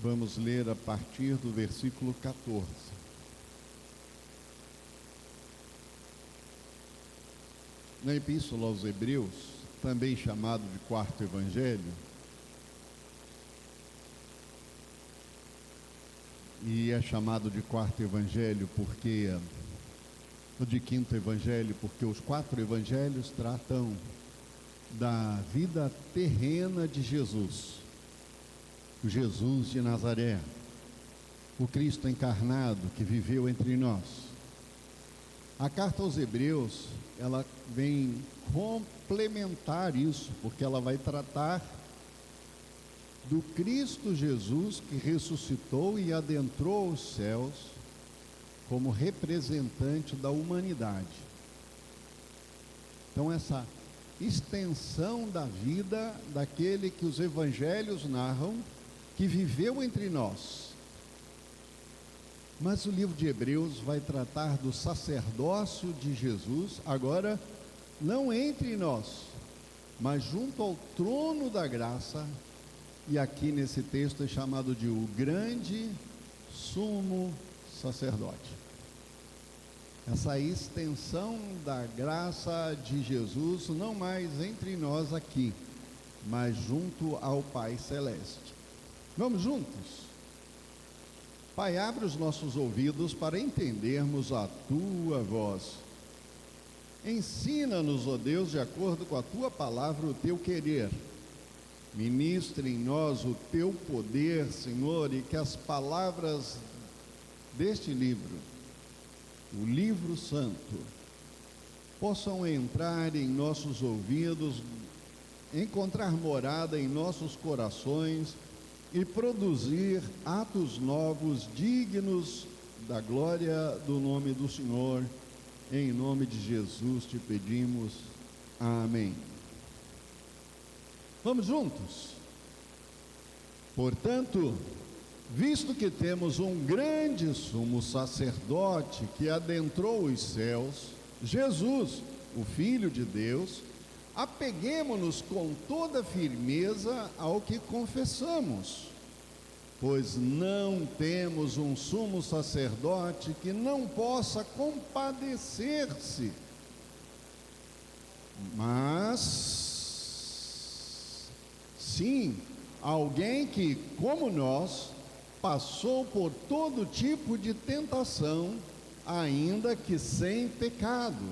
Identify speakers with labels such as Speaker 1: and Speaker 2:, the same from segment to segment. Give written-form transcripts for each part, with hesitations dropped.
Speaker 1: Vamos ler a partir do versículo 14. Na Epístola aos Hebreus, também chamado de quarto evangelho, e é chamado de quarto evangelho porque, ou de quinto evangelho, porque os quatro evangelhos tratam da vida terrena de Jesus, o Jesus de Nazaré, o Cristo encarnado que viveu entre nós. A carta aos Hebreus, ela vem complementar isso, porque ela vai tratar do Cristo Jesus que ressuscitou e adentrou os céus como representante da humanidade. Então, essa extensão da vida daquele que os evangelhos narram, que viveu entre nós. Mas o livro de Hebreus vai tratar do sacerdócio de Jesus, agora não entre nós, mas junto ao trono da graça, e aqui nesse texto é chamado de o grande sumo sacerdote. Essa extensão da graça de Jesus, não mais entre nós aqui, mas junto ao Pai Celeste. Vamos juntos? Pai, abre os nossos ouvidos para entendermos a Tua voz. Ensina-nos, ó Deus, de acordo com a Tua palavra, o Teu querer. Ministre em nós o Teu poder, Senhor, e que as palavras deste livro, o livro santo, possam entrar em nossos ouvidos, encontrar morada em nossos corações e produzir atos novos dignos da glória do nome do Senhor. Em nome de Jesus te pedimos. Amém. Vamos juntos? Portanto, visto que temos um grande sumo sacerdote que adentrou os céus, Jesus, o Filho de Deus, apeguemo-nos com toda firmeza ao que confessamos, pois não temos um sumo sacerdote que não possa compadecer-se, mas sim alguém que, como nós, passou por todo tipo de tentação, ainda que sem pecado.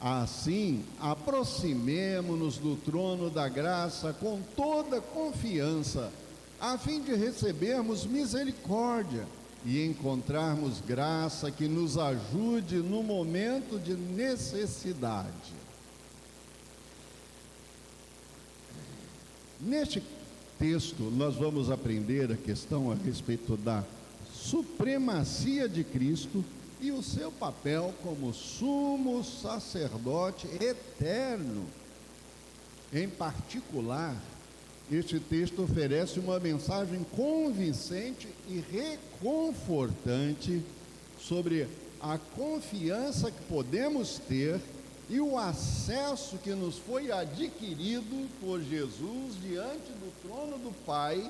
Speaker 1: Assim, aproximemo-nos do trono da graça com toda confiança, a fim de recebermos misericórdia e encontrarmos graça que nos ajude no momento de necessidade. Neste texto, nós vamos aprender a questão a respeito da supremacia de Cristo e o seu papel como sumo sacerdote eterno. Em particular, este texto oferece uma mensagem convincente e reconfortante sobre a confiança que podemos ter e o acesso que nos foi adquirido por Jesus diante do trono do Pai,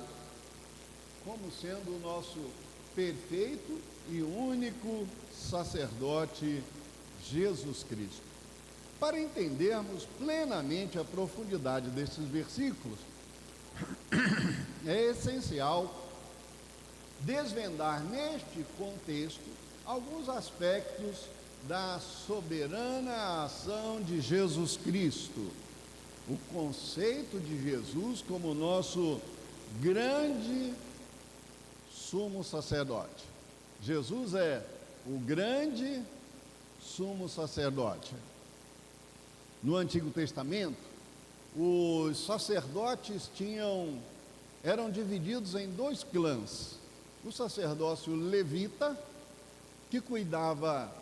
Speaker 1: como sendo o nosso perfeito e único sacerdote, Jesus Cristo. Para entendermos plenamente a profundidade desses versículos, é essencial desvendar neste contexto alguns aspectos da soberana ação de Jesus Cristo, o conceito de Jesus como nosso grande sumo sacerdote. Jesus é o grande sumo sacerdote. No Antigo Testamento, os sacerdotes eram divididos em dois clãs. O sacerdócio levita, que cuidava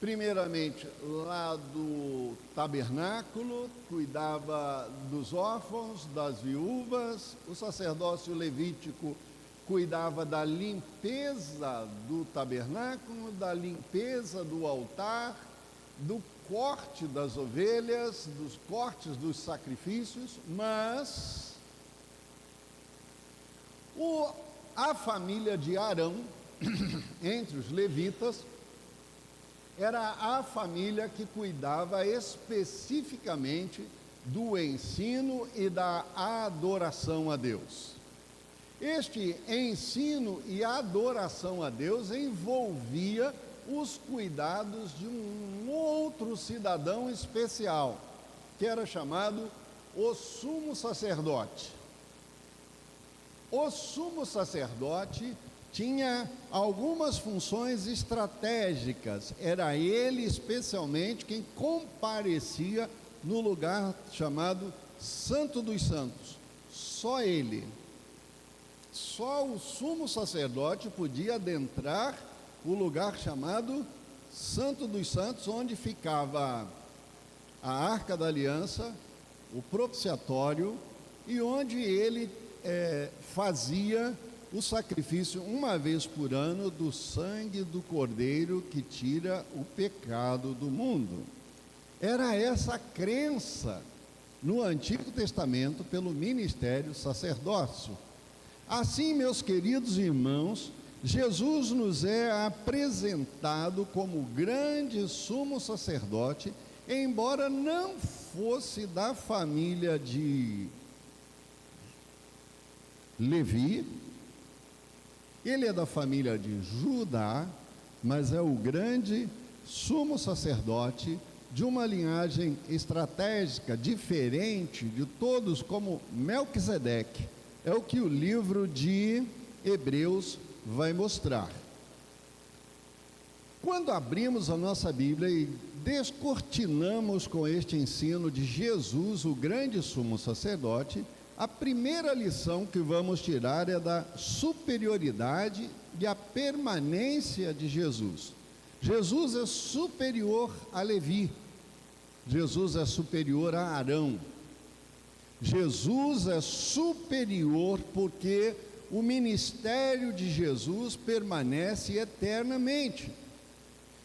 Speaker 1: primeiramente lá do tabernáculo, cuidava dos órfãos, das viúvas. O sacerdócio levítico cuidava da limpeza do tabernáculo, da limpeza do altar, do corte das ovelhas, dos cortes dos sacrifícios, mas A família de Arão, entre os levitas, era a família que cuidava especificamente do ensino e da adoração a Deus. Este ensino e adoração a Deus envolvia os cuidados de um outro cidadão especial, que era chamado o sumo sacerdote. O sumo sacerdote tinha algumas funções estratégicas. Era ele especialmente quem comparecia no lugar chamado Santo dos Santos. Só ele. Só o sumo sacerdote podia adentrar o lugar chamado Santo dos Santos, onde ficava a Arca da Aliança, o propiciatório, e onde ele fazia o sacrifício uma vez por ano do sangue do Cordeiro que tira o pecado do mundo. Era essa a crença no Antigo Testamento pelo ministério sacerdócio. Assim, meus queridos irmãos, Jesus nos é apresentado como grande sumo sacerdote, embora não fosse da família de Levi. Ele é da família de Judá, mas é o grande sumo sacerdote de uma linhagem estratégica diferente de todos, como Melquisedeque. É o que o livro de Hebreus vai mostrar. Quando abrimos a nossa Bíblia e descortinamos com este ensino de Jesus, o grande sumo sacerdote, a primeira lição que vamos tirar é da superioridade e a permanência de Jesus. Jesus é superior a Levi. Jesus é superior a Arão. Jesus é superior porque o ministério de Jesus permanece eternamente.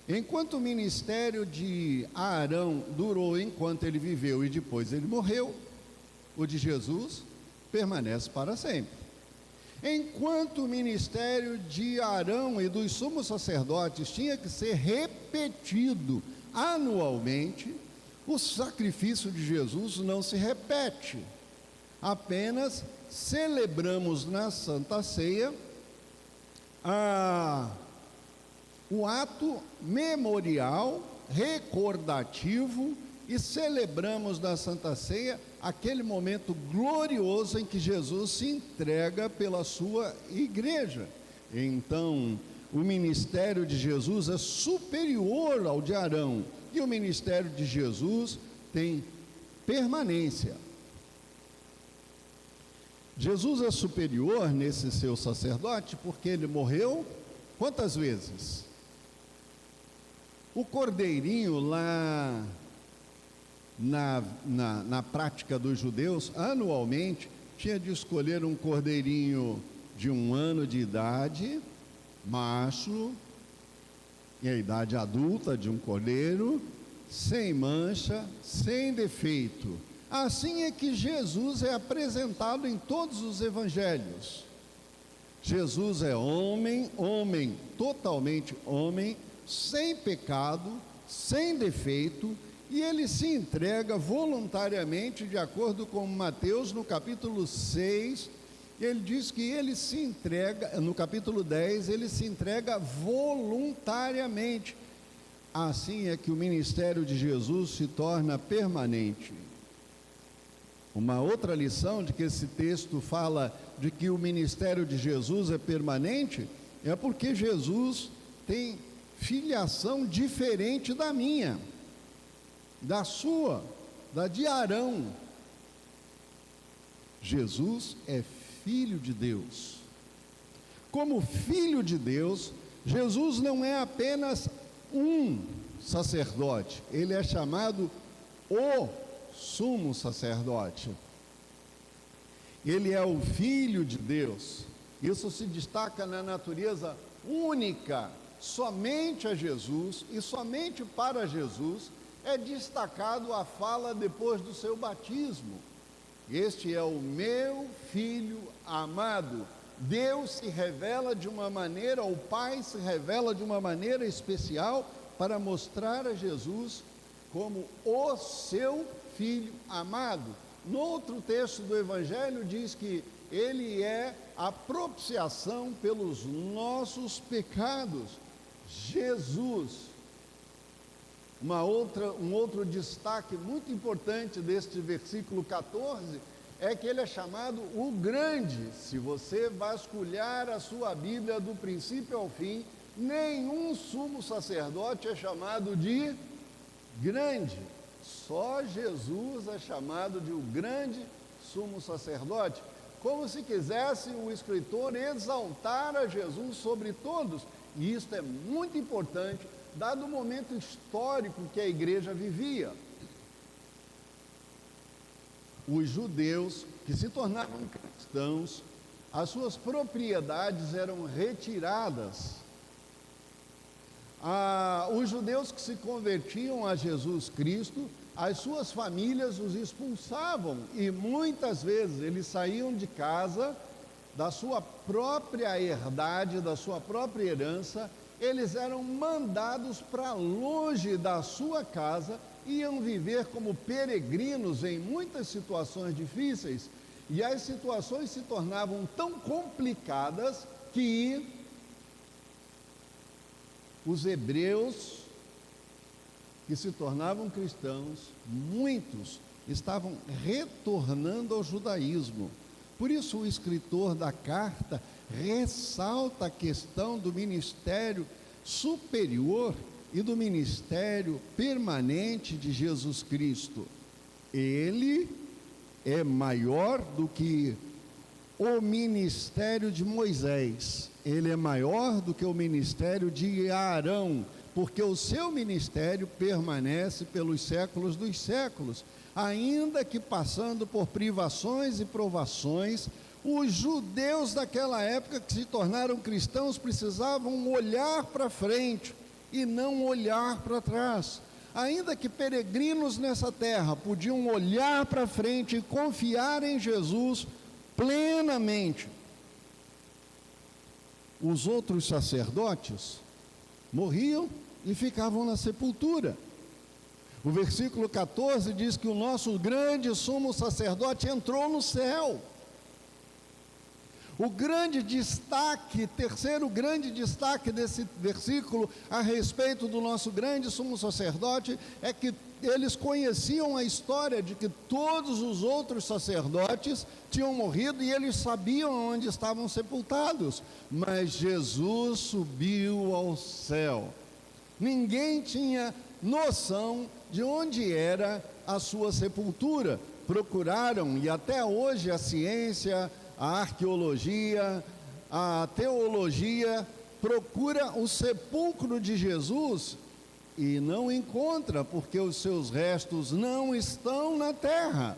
Speaker 1: Enquanto o ministério de Arão durou enquanto ele viveu e depois ele morreu, o de Jesus permanece para sempre. Enquanto o ministério de Arão e dos sumos sacerdotes tinha que ser repetido anualmente, o sacrifício de Jesus não se repete. Apenas celebramos na Santa Ceia o ato memorial, recordativo, e celebramos na Santa Ceia aquele momento glorioso em que Jesus se entrega pela sua igreja. Então, o ministério de Jesus é superior ao de Arão, e o ministério de Jesus tem permanência. Jesus é superior nesse seu sacerdote porque ele morreu quantas vezes? O cordeirinho lá na prática dos judeus, anualmente, tinha de escolher um cordeirinho de 1 ano de idade, macho, e a idade adulta de um cordeiro, sem mancha, sem defeito. Assim é que Jesus é apresentado em todos os evangelhos. Jesus é homem, totalmente homem, sem pecado, sem defeito, e ele se entrega voluntariamente, de acordo com Mateus, no capítulo 6, ele diz que ele se entrega, no capítulo 10, ele se entrega voluntariamente. Assim é que o ministério de Jesus se torna permanente. Uma outra lição de que esse texto fala de que o ministério de Jesus é permanente, é porque Jesus tem filiação diferente da minha, da sua, da de Arão. Jesus é filho de Deus. Como filho de Deus, Jesus não é apenas um sacerdote, ele é chamado o sumo sacerdote. Ele é o filho de Deus. Isso se destaca na natureza única, somente a Jesus e somente para Jesus é destacado a fala depois do seu batismo: este é o meu filho amado, Deus se revela de uma maneira, o Pai se revela de uma maneira especial para mostrar a Jesus como o seu Filho amado. No outro texto do Evangelho diz que ele é a propiciação pelos nossos pecados. Jesus. Um outro destaque muito importante deste versículo 14 é que ele é chamado o Grande. Se você vasculhar a sua Bíblia do princípio ao fim, nenhum sumo sacerdote é chamado de grande. Só Jesus é chamado de o grande sumo sacerdote, como se quisesse o escritor exaltar a Jesus sobre todos. E isso é muito importante, dado o momento histórico que a igreja vivia. Os judeus que se tornavam cristãos, as suas propriedades eram retiradas. Os judeus que se convertiam a Jesus Cristo, as suas famílias os expulsavam, e muitas vezes eles saíam de casa, da sua própria herdade, da sua própria herança, eles eram mandados para longe da sua casa, iam viver como peregrinos em muitas situações difíceis, e as situações se tornavam tão complicadas que os hebreus que se tornavam cristãos, muitos estavam retornando ao judaísmo. Por isso o escritor da carta ressalta a questão do ministério superior e do ministério permanente de Jesus Cristo. Ele é maior do que o ministério de Moisés, ele é maior do que o ministério de Arão, porque o seu ministério permanece pelos séculos dos séculos, ainda que passando por privações e provações. Os judeus daquela época que se tornaram cristãos precisavam olhar para frente e não olhar para trás. Ainda que peregrinos nessa terra podiam olhar para frente e confiar em Jesus plenamente, os outros sacerdotes morriam e ficavam na sepultura. O versículo 14 diz que o nosso grande sumo sacerdote entrou no céu. O grande destaque, terceiro grande destaque desse versículo a respeito do nosso grande sumo sacerdote é que eles conheciam a história de que todos os outros sacerdotes tinham morrido e eles sabiam onde estavam sepultados, mas Jesus subiu ao céu. Ninguém tinha noção de onde era a sua sepultura. Procuraram, e até hoje a ciência, a arqueologia, a teologia procura o sepulcro de Jesus e não encontra, porque os seus restos não estão na terra.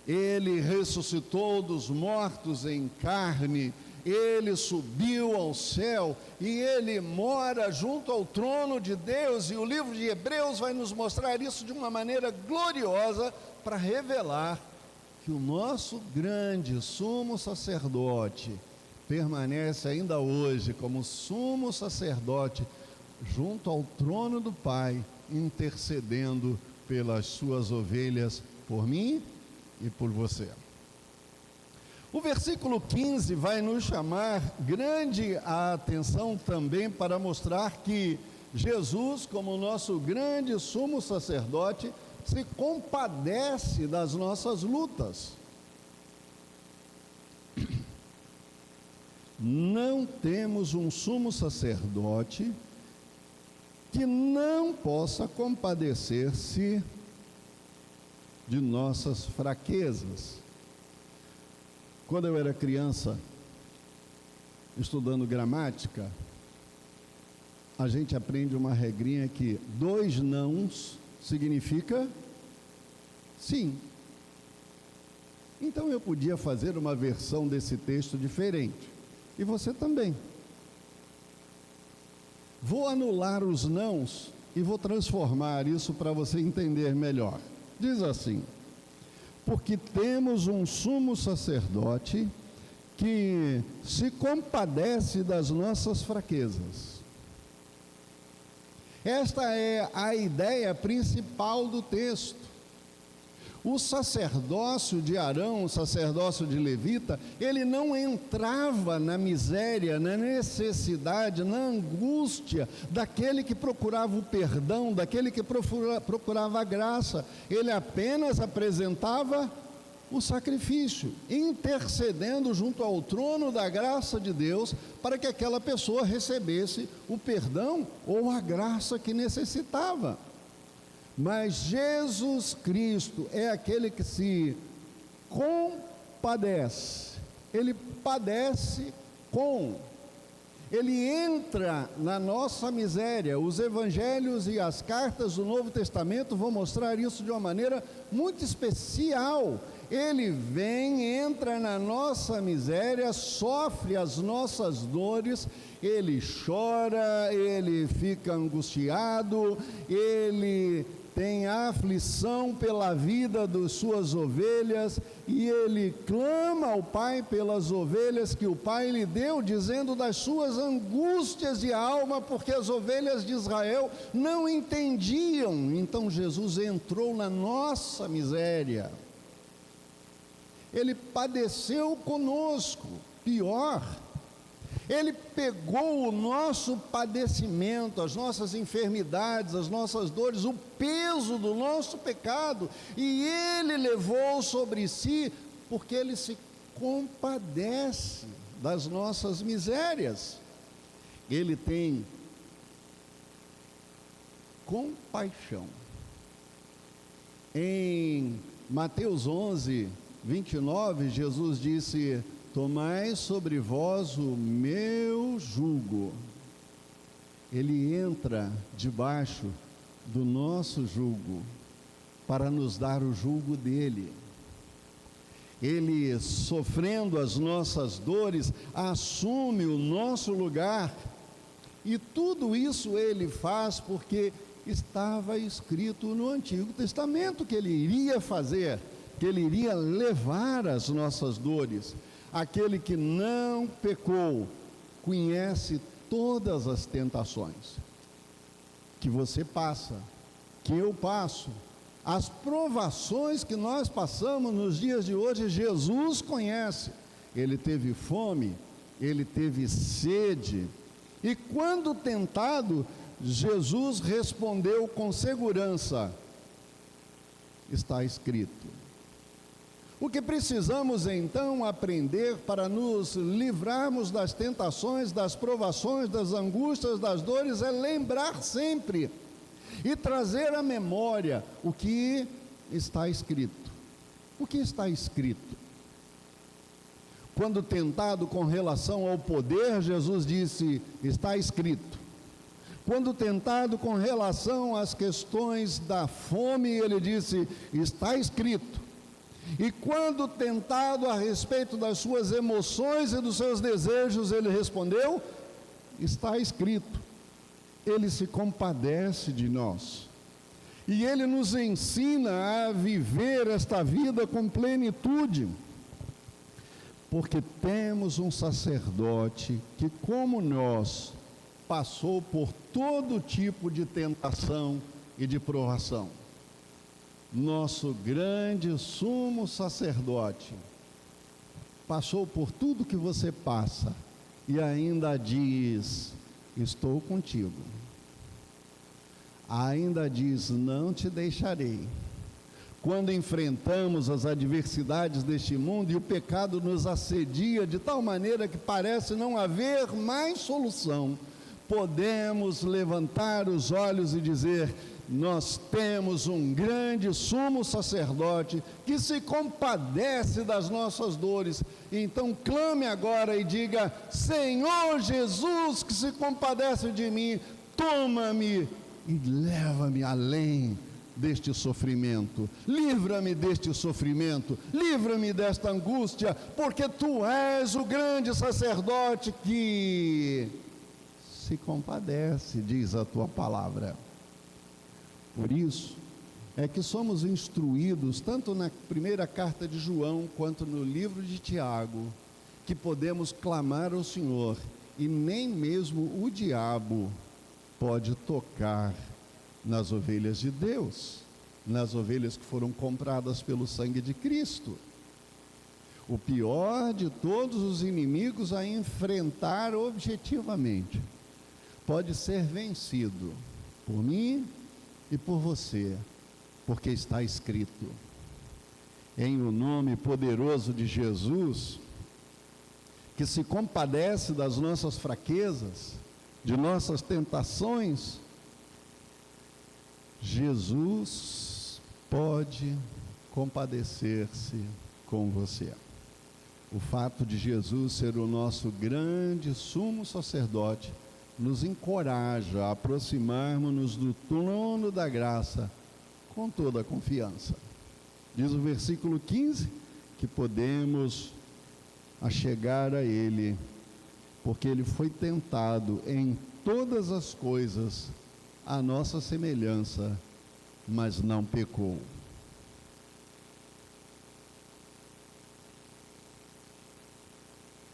Speaker 1: Ele ressuscitou dos mortos em carne, ele subiu ao céu e ele mora junto ao trono de Deus, e o livro de Hebreus vai nos mostrar isso de uma maneira gloriosa para revelar que o nosso grande sumo sacerdote permanece ainda hoje como sumo sacerdote junto ao trono do Pai, intercedendo pelas suas ovelhas, por mim e por você. O versículo 15 vai nos chamar grande a atenção também para mostrar que Jesus, como nosso grande sumo sacerdote, se compadece das nossas lutas. Não temos um sumo sacerdote que não possa compadecer-se de nossas fraquezas. Quando eu era criança, estudando gramática, a gente aprende uma regrinha que 2 nãos significa sim. Então eu podia fazer uma versão desse texto diferente, e você também. Vou anular os nãos e vou transformar isso para você entender melhor. Diz assim: porque temos um sumo sacerdote que se compadece das nossas fraquezas. Esta é a ideia principal do texto. O sacerdócio de Arão, o sacerdócio de Levita, ele não entrava na miséria, na necessidade, na angústia daquele que procurava o perdão, daquele que procurava a graça. Ele apenas apresentava o sacrifício, intercedendo junto ao trono da graça de Deus, para que aquela pessoa recebesse o perdão ou a graça que necessitava. Mas Jesus Cristo é aquele que se compadece, ele padece com, ele entra na nossa miséria. Os evangelhos e as cartas do Novo Testamento vão mostrar isso de uma maneira muito especial. Ele vem, entra na nossa miséria, sofre as nossas dores, ele chora, ele fica angustiado, ele tem aflição pela vida das suas ovelhas, e ele clama ao Pai pelas ovelhas que o Pai lhe deu, dizendo das suas angústias de alma, porque as ovelhas de Israel não entendiam. Então Jesus entrou na nossa miséria, ele padeceu conosco, pior, ele pegou o nosso padecimento, as nossas enfermidades, as nossas dores, o peso do nosso pecado, e ele levou sobre si, porque ele se compadece das nossas misérias. Ele tem compaixão. Em Mateus 11, 29, Jesus disse: tomai sobre vós o meu jugo. Ele entra debaixo do nosso jugo, para nos dar o jugo dele. Ele, sofrendo as nossas dores, assume o nosso lugar, e tudo isso ele faz porque estava escrito no Antigo Testamento que ele iria fazer, que ele iria levar as nossas dores. Aquele que não pecou conhece todas as tentações que você passa, que eu passo, as provações que nós passamos nos dias de hoje. Jesus conhece. Ele teve fome, ele teve sede, e quando tentado, Jesus respondeu com segurança: está escrito. O que precisamos então aprender para nos livrarmos das tentações, das provações, das angústias, das dores, é lembrar sempre e trazer à memória o que está escrito. O que está escrito? Quando tentado com relação ao poder, Jesus disse: está escrito. Quando tentado com relação às questões da fome, ele disse: está escrito. E quando tentado a respeito das suas emoções e dos seus desejos, ele respondeu: está escrito. Ele se compadece de nós, e ele nos ensina a viver esta vida com plenitude, porque temos um sacerdote que, como nós, passou por todo tipo de tentação e de provação. Nosso grande sumo sacerdote passou por tudo que você passa e ainda diz: estou contigo. Ainda diz: não te deixarei. Quando enfrentamos as adversidades deste mundo e o pecado nos assedia de tal maneira que parece não haver mais solução, podemos levantar os olhos e dizer: nós temos um grande sumo sacerdote que se compadece das nossas dores. Então clame agora e diga: Senhor Jesus, que se compadece de mim, toma-me e leva-me além deste sofrimento, livra-me deste sofrimento, livra-me desta angústia, porque tu és o grande sacerdote que se compadece, diz a tua palavra. Por isso é que somos instruídos, tanto na primeira carta de João, quanto no livro de Tiago, que podemos clamar ao Senhor, e nem mesmo o diabo pode tocar nas ovelhas de Deus, nas ovelhas que foram compradas pelo sangue de Cristo. O pior de todos os inimigos a enfrentar objetivamente pode ser vencido por mim e por você, porque está escrito: em o nome poderoso de Jesus, que se compadece das nossas fraquezas, de nossas tentações, Jesus pode compadecer-se com você. O fato de Jesus ser o nosso grande sumo sacerdote nos encoraja a aproximarmos-nos do trono da graça com toda a confiança. Diz o versículo 15 que podemos chegar a Ele, porque Ele foi tentado em todas as coisas à nossa semelhança, mas não pecou.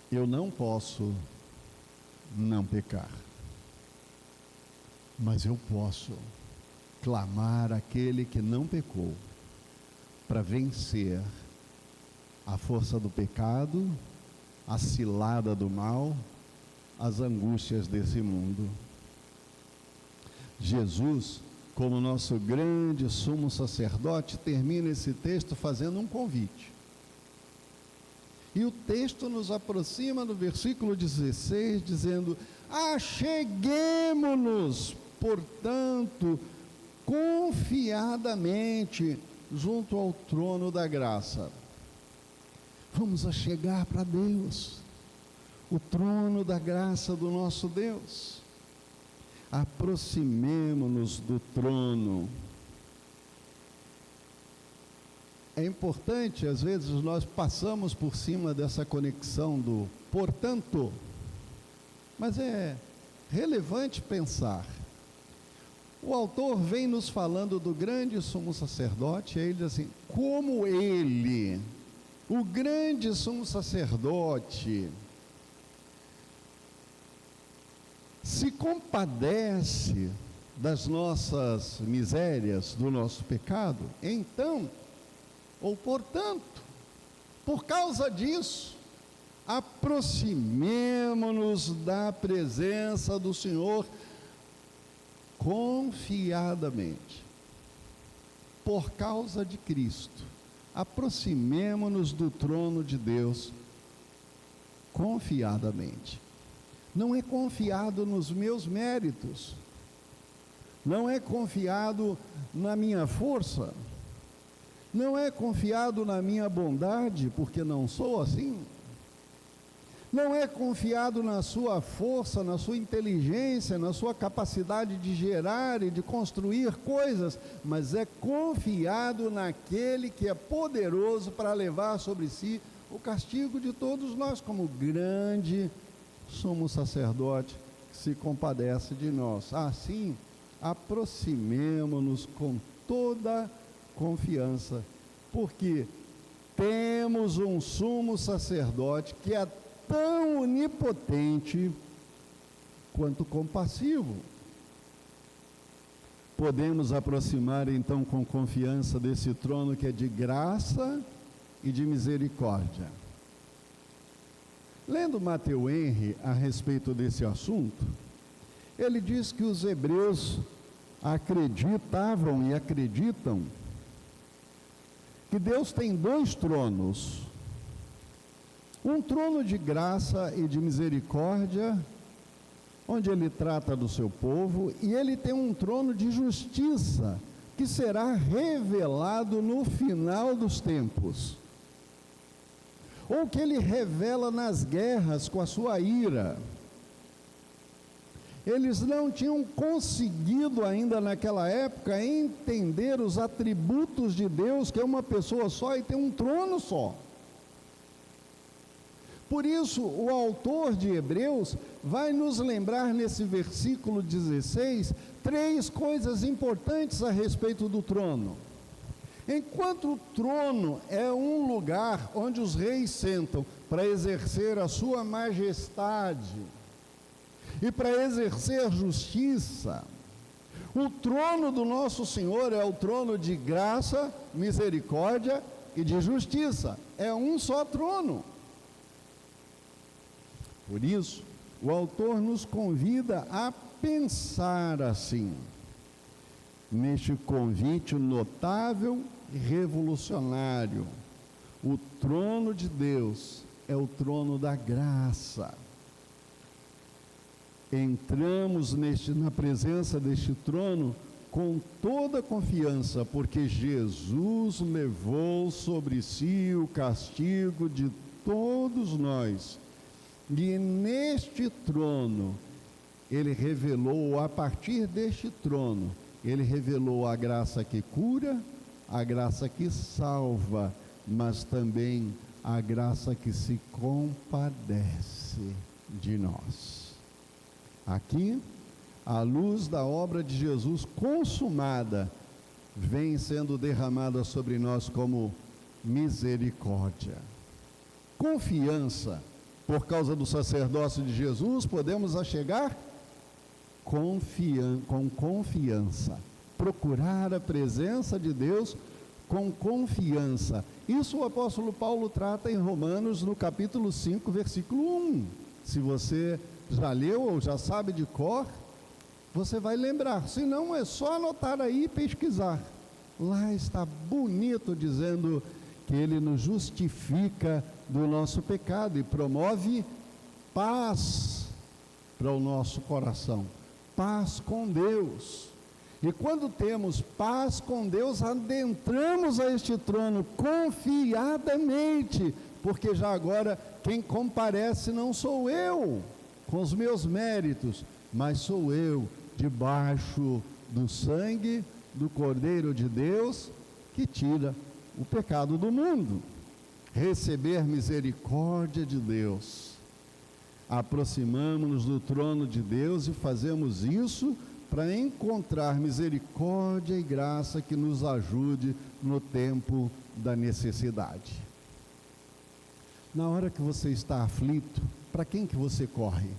Speaker 1: Eu não posso não pecar, mas eu posso clamar àquele que não pecou, para vencer a força do pecado, a cilada do mal, as angústias desse mundo. Jesus, como nosso grande sumo sacerdote, termina esse texto fazendo um convite. E o texto nos aproxima no versículo 16, dizendo: acheguemo-nos, portanto, confiadamente junto ao trono da graça. Vamos achegar para Deus, o trono da graça do nosso Deus. Aproximemo-nos do trono. É importante, às vezes nós passamos por cima dessa conexão do portanto, mas é relevante pensar. O autor vem nos falando do grande sumo sacerdote, e aí ele diz assim: como ele, o grande sumo sacerdote, se compadece das nossas misérias, do nosso pecado, então, ou portanto, por causa disso, aproximemo-nos da presença do Senhor confiadamente. Por causa de Cristo, aproximemo-nos do trono de Deus confiadamente. Não é confiado nos meus méritos, não é confiado na minha força, não é confiado na minha bondade, porque não sou assim. Não é confiado na sua força, na sua inteligência, na sua capacidade de gerar e de construir coisas, mas é confiado naquele que é poderoso para levar sobre si o castigo de todos nós, como grande sumo sacerdote que se compadece de nós. Assim, aproximemo-nos com toda confiança, porque temos um sumo sacerdote que é tão onipotente quanto compassivo. Podemos aproximar então com confiança desse trono que é de graça e de misericórdia. Lendo Matthew Henry a respeito desse assunto, ele diz que os hebreus acreditavam e acreditam que Deus tem dois tronos: um trono de graça e de misericórdia, onde Ele trata do seu povo, e Ele tem um trono de justiça, que será revelado no final dos tempos, ou que Ele revela nas guerras com a sua ira. Eles não tinham conseguido ainda naquela época entender os atributos de Deus, que é uma pessoa só e tem um trono só. Por isso, o autor de Hebreus vai nos lembrar nesse versículo 16, três coisas importantes a respeito do trono. Enquanto o trono é um lugar onde os reis sentam para exercer a sua majestade e para exercer justiça, o trono do nosso Senhor é o trono de graça, misericórdia e de justiça. É um só trono. Por isso, o autor nos convida a pensar assim, neste convite notável e revolucionário. O trono de Deus é o trono da graça. Entramos na presença deste trono com toda a confiança, porque Jesus levou sobre si o castigo de todos nós. E neste trono, ele revelou, a partir deste trono, ele revelou a graça que cura, a graça que salva, mas também a graça que se compadece de nós. Aqui, a luz da obra de Jesus consumada vem sendo derramada sobre nós como misericórdia. Confiança, por causa do sacerdócio de Jesus, podemos achegar com confiança, procurar a presença de Deus com confiança. Isso o apóstolo Paulo trata em Romanos, no capítulo 5, versículo 1. Se você já leu ou já sabe de cor, você vai lembrar. Se não, é só anotar aí e pesquisar. Lá está bonito dizendo que ele nos justifica do nosso pecado e promove paz para o nosso coração, paz com Deus. E quando temos paz com Deus, adentramos a este trono confiadamente, porque já agora quem comparece não sou eu, com os meus méritos, mas sou eu, debaixo do sangue do Cordeiro de Deus, que tira o pecado do mundo. Receber misericórdia de Deus. Aproximamos-nos do trono de Deus e fazemos isso para encontrar misericórdia e graça que nos ajude no tempo da necessidade. Na hora que você está aflito, para quem que você corre?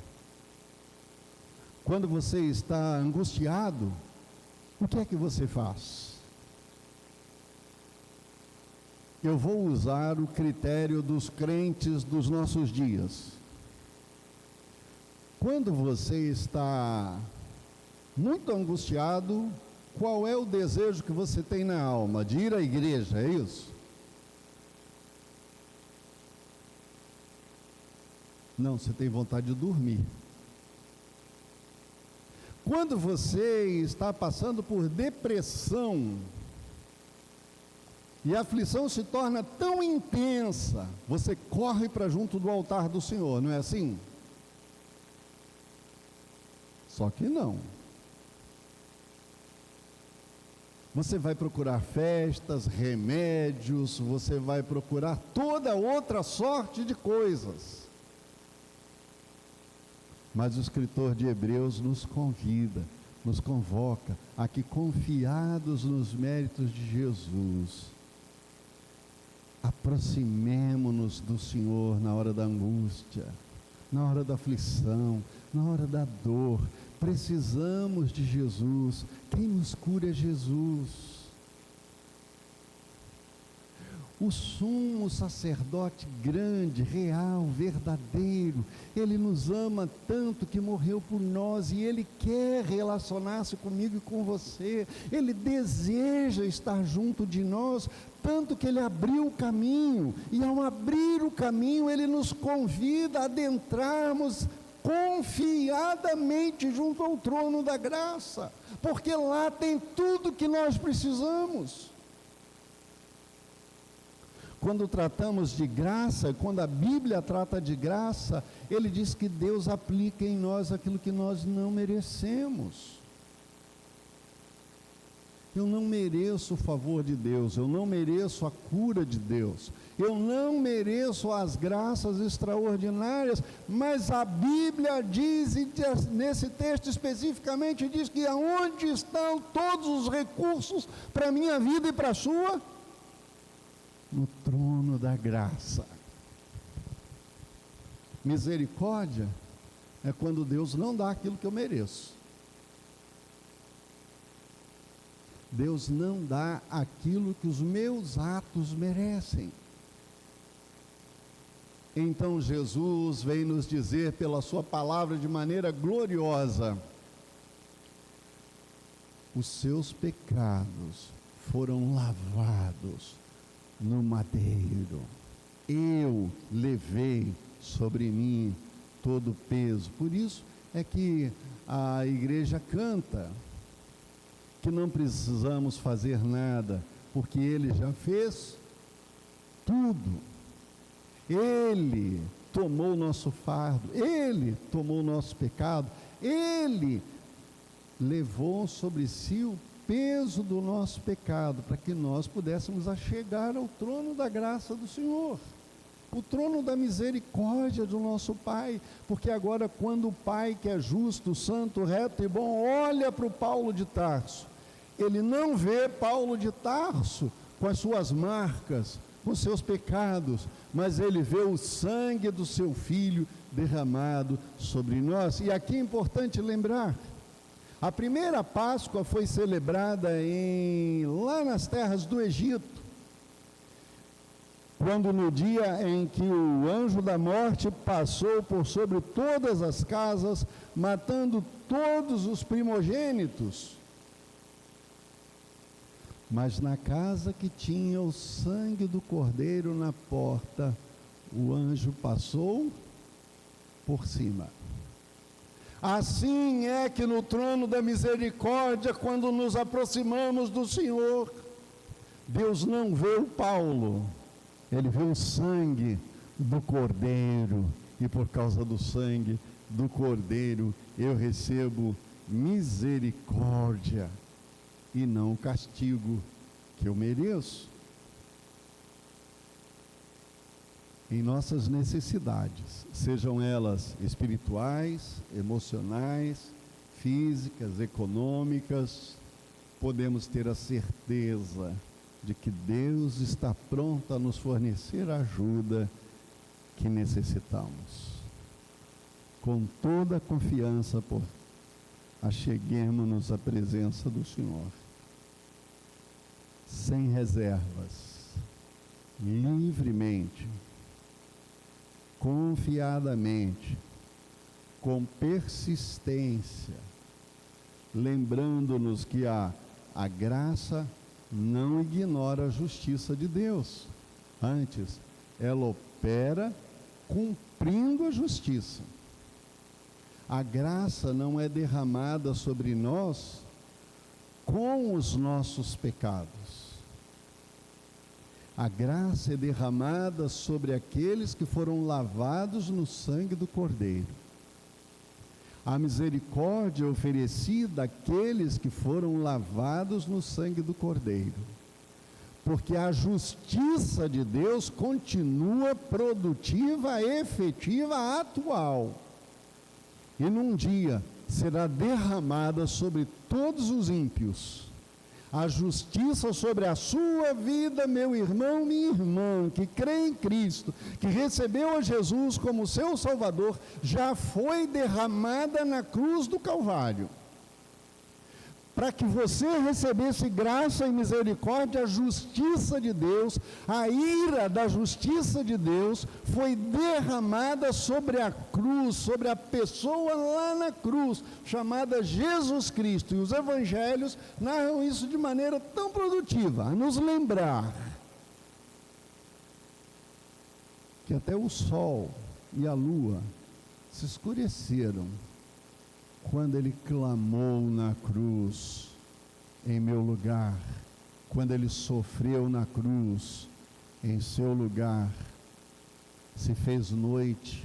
Speaker 1: Quando você está angustiado, o que é que você faz? Eu vou usar o critério dos crentes dos nossos dias. Quando você está muito angustiado, qual é o desejo que você tem na alma? De ir à igreja, é isso? Não, você tem vontade de dormir. Quando você está passando por depressão, e a aflição se torna tão intensa, você corre para junto do altar do Senhor, não é assim? Só que não. Você vai procurar festas, remédios, você vai procurar toda outra sorte de coisas. Mas o escritor de Hebreus nos convida, nos convoca a que, confiados nos méritos de Jesus, aproximemo-nos do Senhor na hora da angústia, na hora da aflição, na hora da dor. Precisamos de Jesus. Quem nos cura é Jesus. O sumo sacerdote grande, real, verdadeiro, ele nos ama tanto que morreu por nós e ele quer relacionar-se comigo e com você. Ele deseja estar junto de nós, tanto que ele abriu o caminho, e ao abrir o caminho ele nos convida a adentrarmos confiadamente junto ao trono da graça, porque lá tem tudo que nós precisamos. Quando tratamos de graça, quando a Bíblia trata de graça, ele diz que Deus aplica em nós aquilo que nós não merecemos. Eu não mereço o favor de Deus, eu não mereço a cura de Deus, eu não mereço as graças extraordinárias, mas a Bíblia diz, e nesse texto especificamente diz que aonde estão todos os recursos para a minha vida e para a sua? no trono da graça. Misericórdia é quando Deus não dá aquilo que eu mereço. Deus não dá aquilo que os meus atos merecem. Então Jesus vem nos dizer pela sua palavra de maneira gloriosa: os seus pecados foram lavados no madeiro. Eu levei sobre mim todo o peso. Por isso é que a igreja canta que não precisamos fazer nada, porque Ele já fez tudo. Ele tomou o nosso fardo, Ele tomou o nosso pecado, Ele levou sobre si o peso do nosso pecado, para que nós pudéssemos achegar ao trono da graça do Senhor, o trono da misericórdia do nosso Pai. Porque agora, quando o Pai, que é justo, santo, reto e bom, olha para o Paulo de Tarso, ele não vê Paulo de Tarso com as suas marcas, com seus pecados, mas ele vê o sangue do seu Filho derramado sobre nós. E aqui é importante lembrar: a primeira Páscoa foi celebrada lá nas terras do Egito, quando no dia em que o anjo da morte passou por sobre todas as casas, matando todos os primogênitos. Mas na casa que tinha o sangue do Cordeiro na porta, o anjo passou por cima. Assim é que no trono da misericórdia, quando nos aproximamos do Senhor, Deus não vê o Paulo, Ele vê o sangue do Cordeiro, e por causa do sangue do Cordeiro, eu recebo misericórdia e não o castigo que eu mereço. Em nossas necessidades, sejam elas espirituais, emocionais, físicas, econômicas, podemos ter a certeza de que Deus está pronto a nos fornecer a ajuda que necessitamos. Com toda a confiança, acheguemo-nos à presença do Senhor, sem reservas, livremente, confiadamente, com persistência, lembrando-nos que a graça não ignora a justiça de Deus, antes ela opera cumprindo a justiça. A graça não é derramada sobre nós com os nossos pecados. A graça é derramada sobre aqueles que foram lavados no sangue do Cordeiro. A misericórdia é oferecida àqueles que foram lavados no sangue do Cordeiro. Porque a justiça de Deus continua produtiva, efetiva, atual. E num dia será derramada sobre todos os ímpios a justiça sobre a sua vida, meu irmão, minha irmã, que crê em Cristo, que recebeu a Jesus como seu Salvador, já foi derramada na cruz do Calvário. Para que você recebesse graça e misericórdia, a justiça de Deus, a ira da justiça de Deus, foi derramada sobre a cruz, sobre a pessoa lá na cruz, chamada Jesus Cristo. E os evangelhos narram isso de maneira tão produtiva, a nos lembrar que até o sol e a lua se escureceram quando Ele clamou na cruz em meu lugar, quando Ele sofreu na cruz em seu lugar. Se fez noite,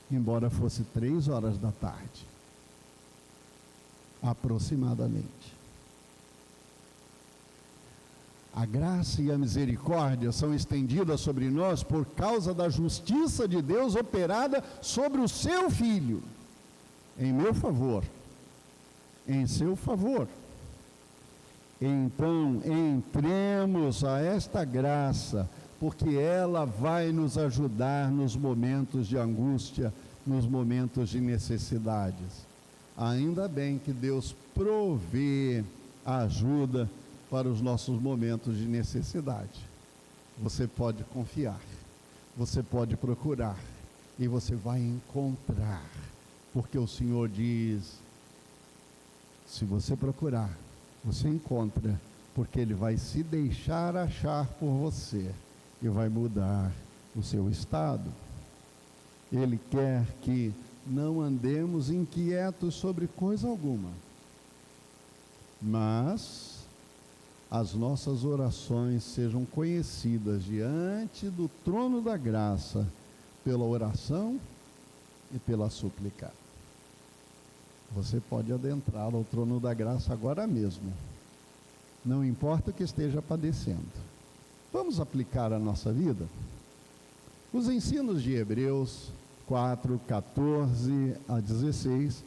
Speaker 1: embora fosse 3 horas da tarde, aproximadamente. A graça e a misericórdia são estendidas sobre nós por causa da justiça de Deus operada sobre o seu Filho, em meu favor, em seu favor. Então, entremos a esta graça porque ela vai nos ajudar nos momentos de angústia, nos momentos de necessidades. Ainda bem que Deus provê a ajuda para os nossos momentos de necessidade. Você pode confiar, você pode procurar e você vai encontrar, porque o Senhor diz: se você procurar, você encontra, porque Ele vai se deixar achar por você e vai mudar o seu estado. Ele quer que não andemos inquietos sobre coisa alguma, mas as nossas orações sejam conhecidas diante do trono da graça, pela oração e pela súplica. Você pode adentrar ao trono da graça agora mesmo, não importa o que esteja padecendo. Vamos aplicar a nossa vida? Os ensinos de Hebreus 4, 14 a 16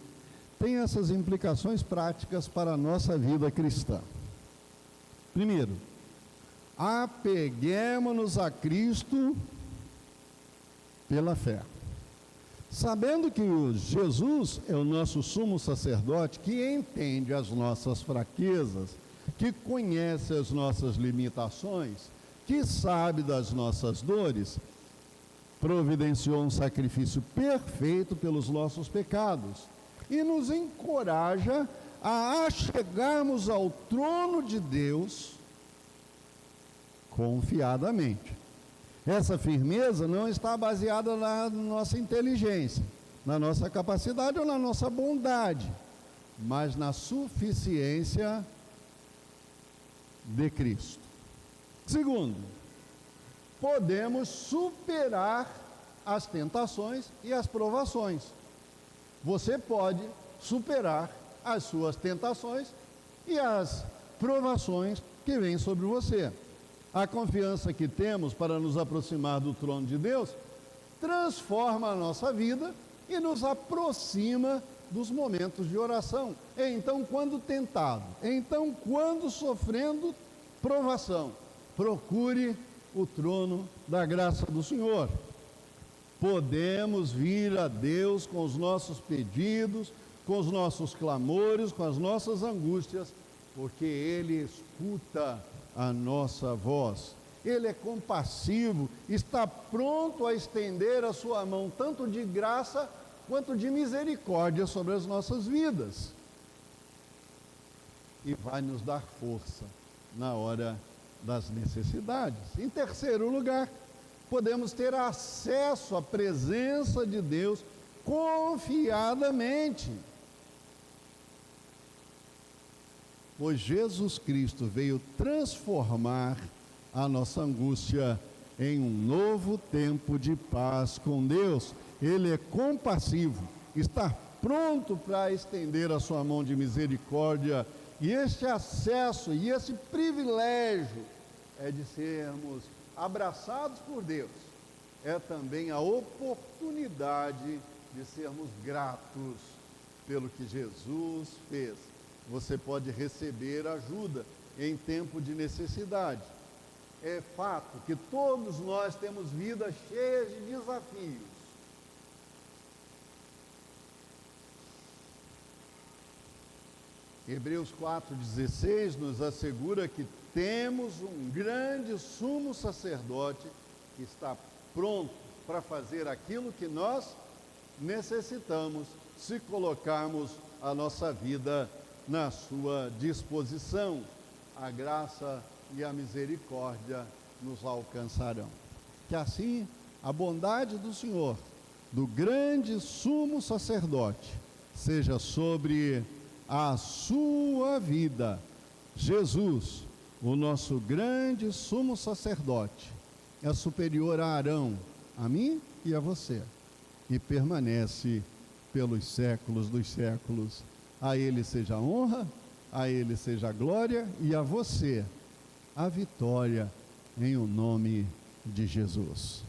Speaker 1: têm essas implicações práticas para a nossa vida cristã. Primeiro, apeguemo-nos a Cristo pela fé, sabendo que Jesus é o nosso sumo sacerdote, que entende as nossas fraquezas, que conhece as nossas limitações, que sabe das nossas dores, providenciou um sacrifício perfeito pelos nossos pecados e nos encoraja a chegarmos ao trono de Deus confiadamente. Essa firmeza não está baseada na nossa inteligência, na nossa capacidade ou na nossa bondade, mas na suficiência de Cristo. Segundo, podemos superar as tentações e as provações. Você pode superar as suas tentações e as provações que vêm sobre você. A confiança que temos para nos aproximar do trono de Deus transforma a nossa vida e nos aproxima dos momentos de oração. Então, quando tentado, então, quando sofrendo provação, procure o trono da graça do Senhor. Podemos vir a Deus com os nossos pedidos, com os nossos clamores, com as nossas angústias, porque Ele escuta a nossa voz. Ele é compassivo, está pronto a estender a sua mão, tanto de graça quanto de misericórdia sobre as nossas vidas. E vai nos dar força na hora das necessidades. Em terceiro lugar, podemos ter acesso à presença de Deus confiadamente. Pois Jesus Cristo veio transformar a nossa angústia em um novo tempo de paz com Deus. Ele é compassivo, está pronto para estender a sua mão de misericórdia, e este acesso e esse privilégio é de sermos abraçados por Deus. É também a oportunidade de sermos gratos pelo que Jesus fez. Você pode receber ajuda em tempo de necessidade. É fato que todos nós temos vidas cheias de desafios. Hebreus 4,16 nos assegura que temos um grande sumo sacerdote que está pronto para fazer aquilo que nós necessitamos, se colocarmos a nossa vida na sua disposição. A graça e a misericórdia nos alcançarão. Que assim a bondade do Senhor, do grande sumo sacerdote, seja sobre a sua vida. Jesus, o nosso grande sumo sacerdote, é superior a Arão, a mim e a você, e permanece pelos séculos dos séculos. A Ele seja a honra, a Ele seja a glória, e a você a vitória, em o nome de Jesus.